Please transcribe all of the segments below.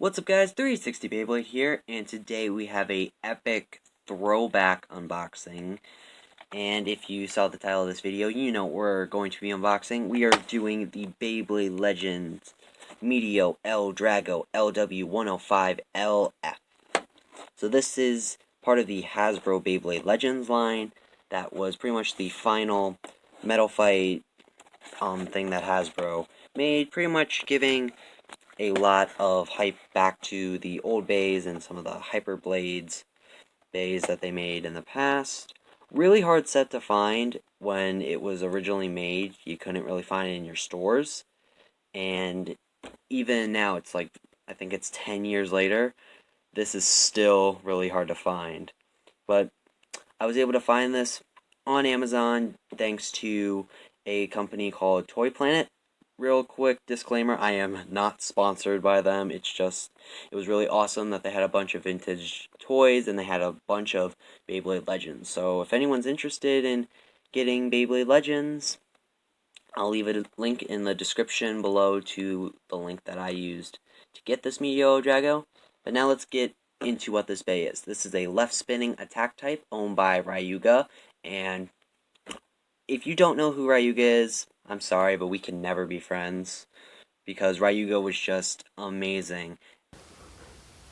What's up guys, 360 Beyblade here, and today we have a epic throwback unboxing. And if you saw the title of this video, you know what we're going to be unboxing. We are doing the Beyblade Legends Meteo L-Drago LW105LF. So this is part of the Hasbro Beyblade Legends line. That was pretty much the final Metal Fight thing that Hasbro made, pretty much giving a lot of hype back to the old bays and some of the Hyper Blades bays that they made in the past. Really hard set to find when it was originally made. You couldn't really find it in your stores. And even now, it's like, I think it's 10 years later, this is still really hard to find. But I was able to find this on Amazon thanks to a company called Toy Planet. Real quick disclaimer, I am not sponsored by them. It was really awesome that they had a bunch of vintage toys and they had a bunch of Beyblade Legends. So if anyone's interested in getting Beyblade Legends, I'll leave a link in the description below to the link that I used to get this Meteo L-Drago. But now let's get into what this bay is. This is a left spinning attack type owned by Ryuga, and if you don't know who Ryuga is, I'm sorry, but we can never be friends, because Ryuga was just amazing.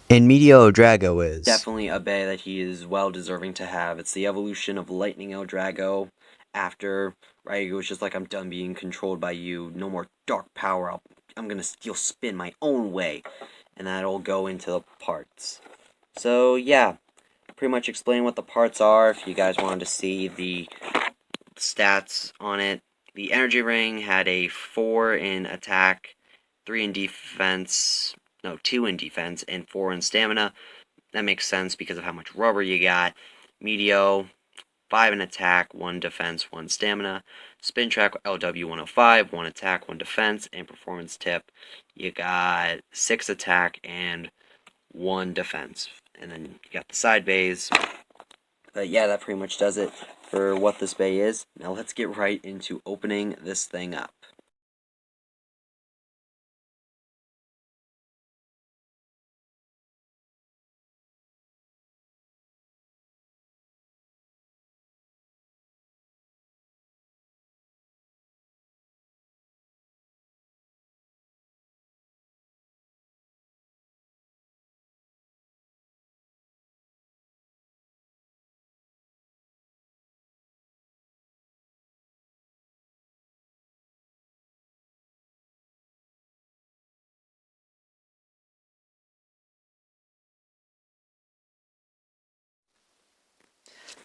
And Meteo L-Drago is Definitely a bay that he is well deserving to have. It's the evolution of Lightning L-Drago after Ryuga was just like, I'm done being controlled by you, no more dark power, I'm gonna steal spin my own way, and that'll go into the parts. So yeah, pretty much explain what the parts are if you guys wanted to see the stats on it. The energy ring had a 4 in attack, 3 in defense, no, 2 in defense, and 4 in stamina. That makes sense because of how much rubber you got. Meteo, 5 in attack, 1 defense, 1 stamina. Spin track LW105, 1 attack, 1 defense, and performance tip, you got 6 attack and 1 defense. And then you got the side bays. But yeah, that pretty much does it for what this bay is. Now let's get right into opening this thing up.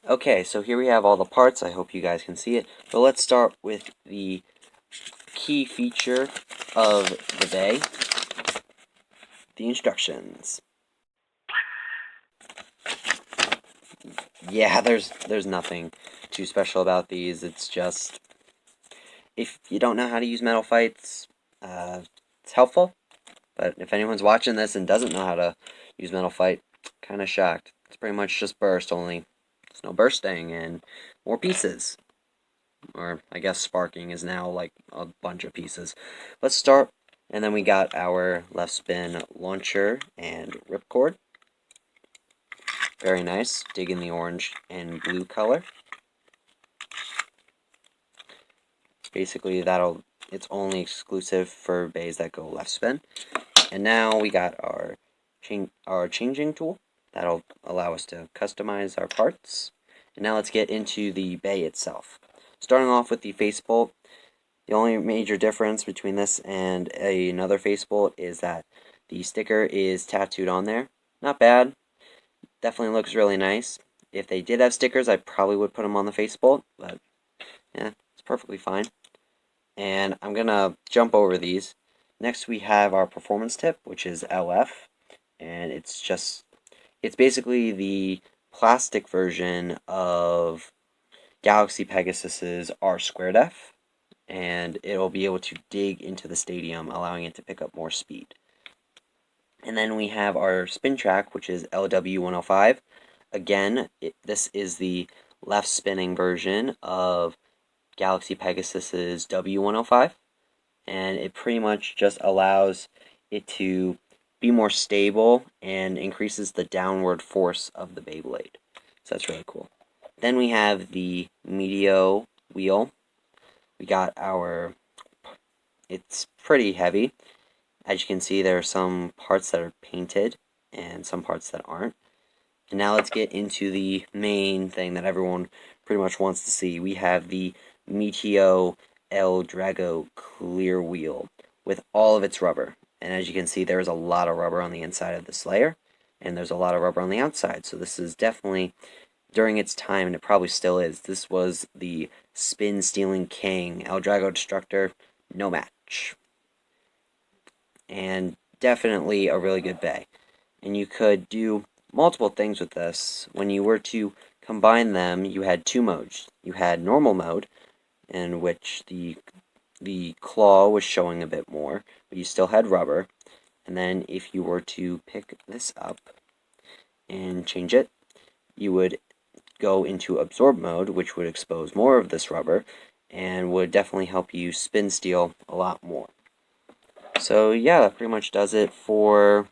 Okay, so here we have all the parts. I hope you guys can see it. But let's start with the key feature of the bay, the instructions. Yeah, there's nothing too special about these. It's just, if you don't know how to use Metal Fights, it's helpful. But if anyone's watching this and doesn't know how to use Metal Fight, kind of shocked. It's pretty much just burst, only there's no bursting and more pieces. Or I guess sparking is now like a bunch of pieces. Let's start, and then we got our left spin launcher and ripcord. Very nice. Dig in the orange and blue color. Basically, it's only exclusive for bays that go left spin. And now we got our changing tool. That'll allow us to customize our parts. And now let's get into the bay itself. Starting off with the facebolt, the only major difference between this and another facebolt is that the sticker is tattooed on there. Not bad. Definitely looks really nice. If they did have stickers, I probably would put them on the facebolt, but yeah, it's perfectly fine. And I'm going to jump over these. Next we have our performance tip, which is LF, and it's basically the plastic version of Galaxy Pegasus's R2F, and it'll be able to dig into the stadium, allowing it to pick up more speed. And then we have our spin track, which is LW105. Again, this is the left spinning version of Galaxy Pegasus's W105, and it pretty much just allows it to be more stable and increases the downward force of the Beyblade. So that's really cool. Then we have the Meteo wheel. We got it's pretty heavy. As you can see, there are some parts that are painted and some parts that aren't. And now let's get into the main thing that everyone pretty much wants to see. We have the Meteo L-Drago clear wheel with all of its rubber. And as you can see, there's a lot of rubber on the inside of this layer, and there's a lot of rubber on the outside. So this is definitely, during its time, and it probably still is, this was the spin-stealing king. L-Drago Destructor, no match. And definitely a really good bay. And you could do multiple things with this. When you were to combine them, you had two modes. You had normal mode, in which the claw was showing a bit more, but you still had rubber. And then if you were to pick this up and change it, you would go into absorb mode, which would expose more of this rubber and would definitely help you spin steal a lot more. So yeah, that pretty much does it for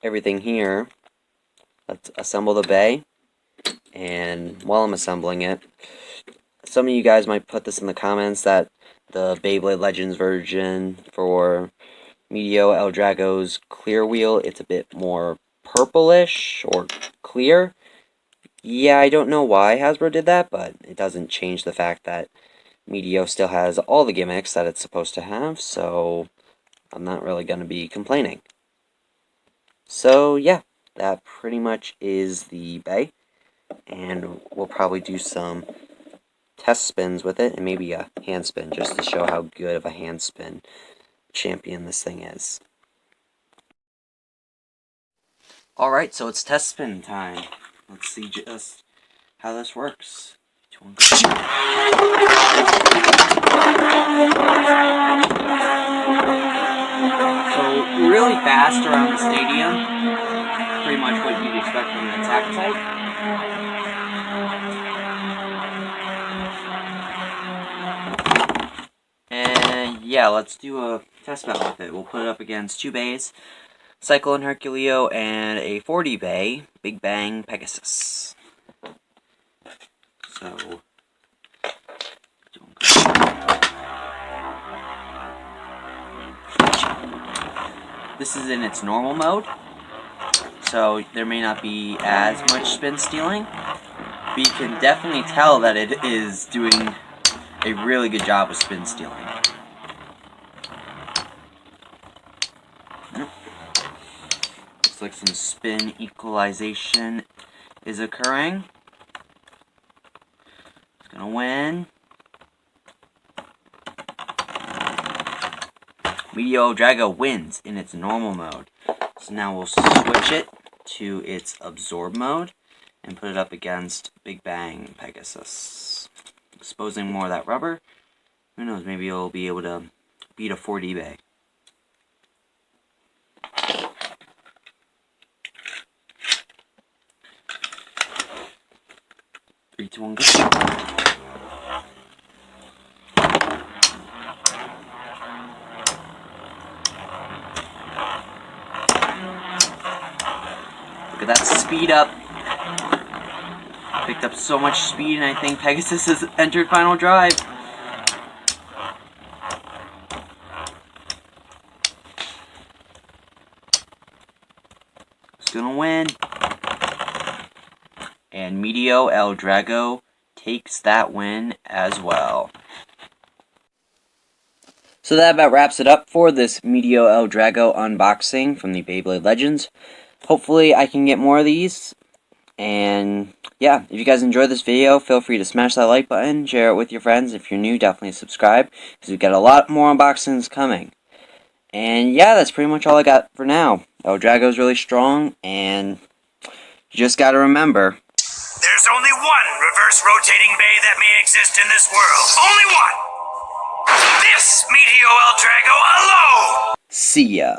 everything here. Let's assemble the bay, and while I'm assembling it, some of you guys might put this in the comments that the Beyblade Legends version for Meteo L-Drago's clear wheel, it's a bit more purplish or clear. Yeah, I don't know why Hasbro did that, but it doesn't change the fact that Meteo still has all the gimmicks that it's supposed to have, so I'm not really going to be complaining. So yeah, that pretty much is the bay, and we'll probably do some test spins with it, and maybe a hand spin, just to show how good of a hand spin champion this thing is. Alright, so it's test spin time. Let's see just how this works. So really fast around the stadium, pretty much what you'd expect from an attack type. And yeah, let's do a test battle with it. We'll put it up against two bays, Cyclone Herculeo, and a 40 bay, Big Bang Pegasus. So this is in its normal mode, so there may not be as much spin stealing, but you can definitely tell that it is doing a really good job with spin stealing. Looks like some spin equalization is occurring. It's gonna win. Meteo L-Drago wins in its normal mode. So now we'll switch it to its absorb mode and put it up against Big Bang Pegasus. Exposing more of that rubber. Who knows, maybe it'll be able to beat a 4D bay. Three, two, one, go. Look at that speed up. Picked up so much speed, and I think Pegasus has entered final drive. It's gonna win. And Meteo L-Drago takes that win as well. So that about wraps it up for this Meteo L-Drago unboxing from the Beyblade Legends. Hopefully I can get more of these. And yeah, if you guys enjoyed this video, feel free to smash that like button, share it with your friends. If you're new, definitely subscribe, because we've got a lot more unboxings coming. And yeah, that's pretty much all I got for now. L-Drago's really strong, and you just gotta remember, there's only one reverse rotating bay that may exist in this world. Only one! This Meteo L-Drago alone! see ya.